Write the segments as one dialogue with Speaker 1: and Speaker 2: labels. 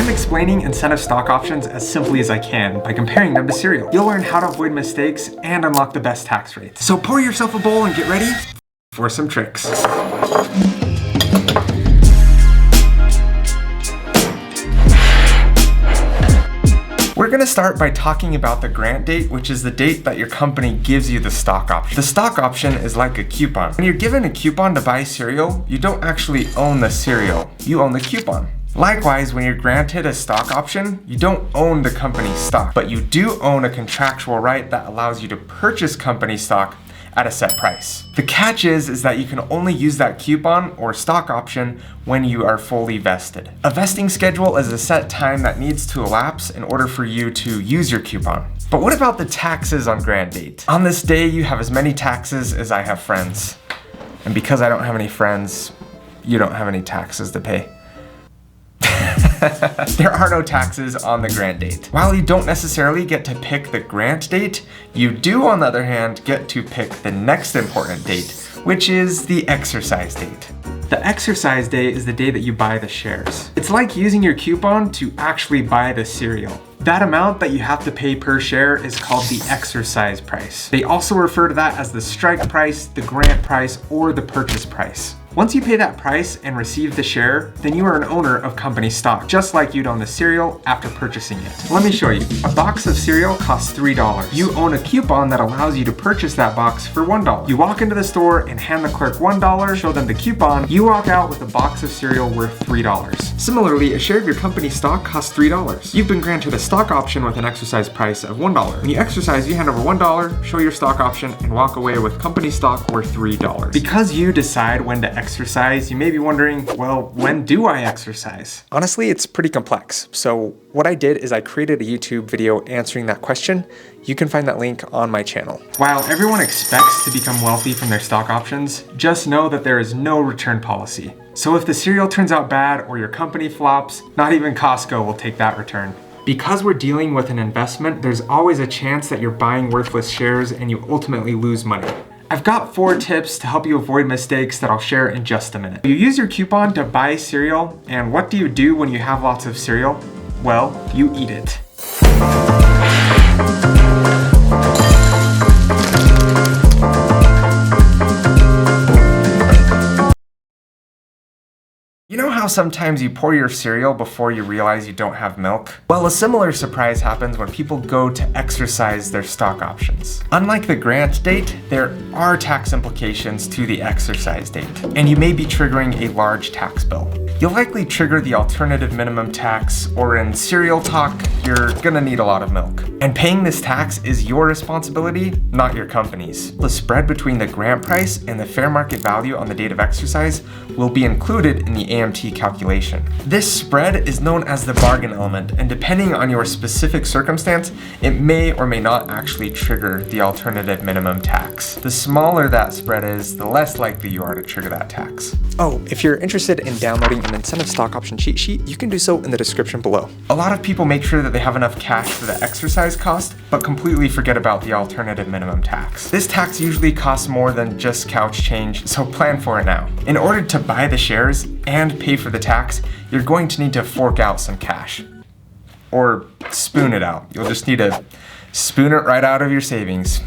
Speaker 1: I'm explaining incentive stock options as simply as I can by comparing them to cereal. You'll learn how to avoid mistakes and unlock the best tax rates. So pour yourself a bowl and get ready for some tricks. We're gonna start by talking about the grant date, which is the date that your company gives you the stock option. The stock option is like a coupon. When you're given a coupon to buy cereal, you don't actually own the cereal, you own the coupon. Likewise, when you're granted a stock option, you don't own the company's stock, but you do own a contractual right that allows you to purchase company stock at a set price. The catch is that you can only use that coupon or stock option when you are fully vested. A vesting schedule is a set time that needs to elapse in order for you to use your coupon. But what about the taxes on grant date? On this day, you have as many taxes as I have friends. And because I don't have any friends, you don't have any taxes to pay. There are no taxes on the grant date. While you don't necessarily get to pick the grant date, you do, on the other hand, get to pick the next important date, which is the exercise date. The exercise day is the day that you buy the shares. It's like using your coupon to actually buy the cereal. That amount that you have to pay per share is called the exercise price. They also refer to that as the strike price, the grant price, or the purchase price. Once you pay that price and receive the share, then you are an owner of company stock, just like you'd own the cereal after purchasing it. Let me show you. A box of cereal costs $3. You own a coupon that allows you to purchase that box for $1. You walk into the store and hand the clerk $1, show them the coupon, you walk out with a box of cereal worth $3. Similarly, a share of your company stock costs $3. You've been granted a stock option with an exercise price of $1. When you exercise, you hand over $1, show your stock option, and walk away with company stock worth $3. Because you decide when to exercise, you may be wondering, well, when do I exercise? Honestly, it's pretty complex. So what I did is I created a YouTube video answering that question. You can find that link on my channel. While everyone expects to become wealthy from their stock options, just know that there is no return policy. So if the cereal turns out bad or your company flops, not even Costco will take that return. Because we're dealing with an investment, there's always a chance that you're buying worthless shares and you ultimately lose money. I've got 4 tips to help you avoid mistakes that I'll share in just a minute. You use your coupon to buy cereal, and what do you do when you have lots of cereal? Well, you eat it. You know how sometimes you pour your cereal before you realize you don't have milk? Well, a similar surprise happens when people go to exercise their stock options. Unlike the grant date, there are tax implications to the exercise date, and you may be triggering a large tax bill. You'll likely trigger the alternative minimum tax, or in cereal talk, you're gonna need a lot of milk. And paying this tax is your responsibility, not your company's. The spread between the grant price and the fair market value on the date of exercise will be included in the AMT calculation. This spread is known as the bargain element, and depending on your specific circumstance, it may or may not actually trigger the alternative minimum tax. The smaller that spread is, the less likely you are to trigger that tax. Oh, if you're interested in downloading an incentive stock option cheat sheet, you can do so in the description below. A lot of people make sure that they have enough cash for the exercise cost, but completely forget about the alternative minimum tax. This tax usually costs more than just couch change, so plan for it now. In order to buy the shares and pay for the tax, you're going to need to fork out some cash. Or spoon it out. You'll just need to spoon it right out of your savings.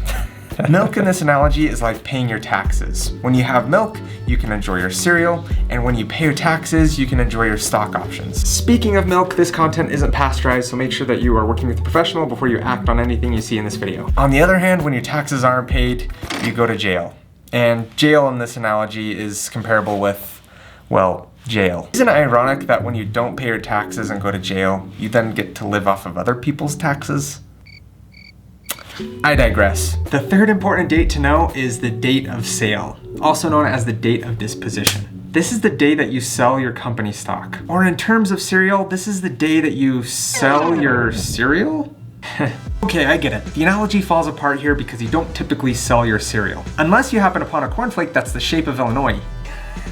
Speaker 1: Milk in this analogy is like paying your taxes. When you have milk, you can enjoy your cereal, and when you pay your taxes, you can enjoy your stock options. Speaking of milk, this content isn't pasteurized, so make sure that you are working with a professional before you act on anything you see in this video. On the other hand, when your taxes aren't paid, you go to jail. And jail in this analogy is comparable with, well, jail. Isn't it ironic that when you don't pay your taxes and go to jail, you then get to live off of other people's taxes? I digress. The third important date to know is the date of sale, also known as the date of disposition. This is the day that you sell your company stock. Or in terms of cereal, this is the day that you sell your cereal? Okay, I get it. The analogy falls apart here because you don't typically sell your cereal. Unless you happen upon a cornflake that's the shape of Illinois.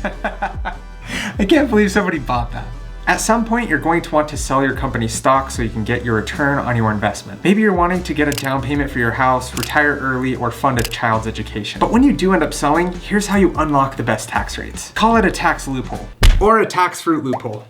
Speaker 1: I can't believe somebody bought that. At some point, you're going to want to sell your company stock so you can get your return on your investment. Maybe you're wanting to get a down payment for your house, retire early, or fund a child's education. But when you do end up selling, here's how you unlock the best tax rates. Call it a tax loophole, or a tax fruit loophole.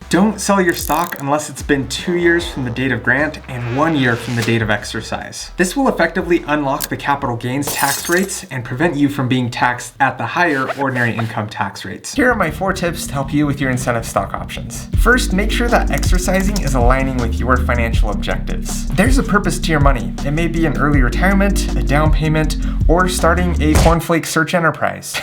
Speaker 1: Don't sell your stock unless it's been 2 years from the date of grant and 1 year from the date of exercise. This will effectively unlock the capital gains tax rates and prevent you from being taxed at the higher ordinary income tax rates. Here are my 4 tips to help you with your incentive stock options. First, make sure that exercising is aligning with your financial objectives. There's a purpose to your money. It may be an early retirement, a down payment, or starting a cornflake search enterprise.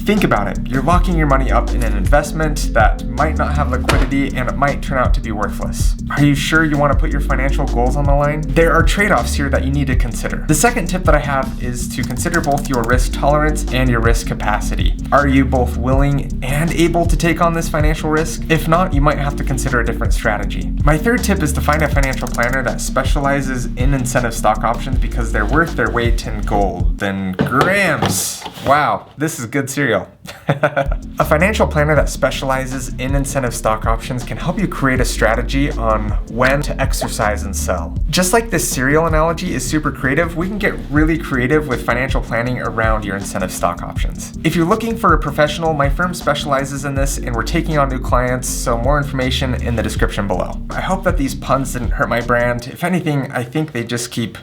Speaker 1: Think about it. You're locking your money up in an investment that might not have liquidity and it might turn out to be worthless. Are you sure you want to put your financial goals on the line? There are trade-offs here that you need to consider. The second tip that I have is to consider both your risk tolerance and your risk capacity. Are you both willing and able to take on this financial risk? If not, you might have to consider a different strategy. My third tip is to find a financial planner that specializes in incentive stock options because they're worth their weight in gold and grams. Wow, this is good cereal. A financial planner that specializes in incentive stock options can help you create a strategy on when to exercise and sell. Just like this cereal analogy is super creative, we can get really creative with financial planning around your incentive stock options. If you're looking for a professional, my firm specializes in this and we're taking on new clients, so more information in the description below. I hope that these puns didn't hurt my brand. If anything, I think they just keep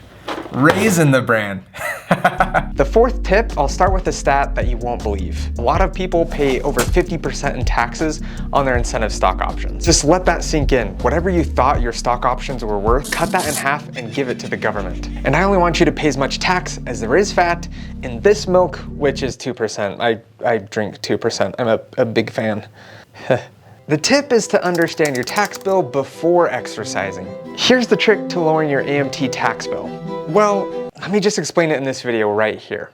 Speaker 1: raising the brand. The fourth tip, I'll start with a stat that you won't believe. A lot of people pay over 50% in taxes on their incentive stock options. Just let that sink in. Whatever you thought your stock options were worth, cut that in half and give it to the government. And I only want you to pay as much tax as there is fat in this milk, which is 2%. I drink 2%. I'm a big fan. The tip is to understand your tax bill before exercising. Here's the trick to lowering your AMT tax bill. Well, let me just explain it in this video right here.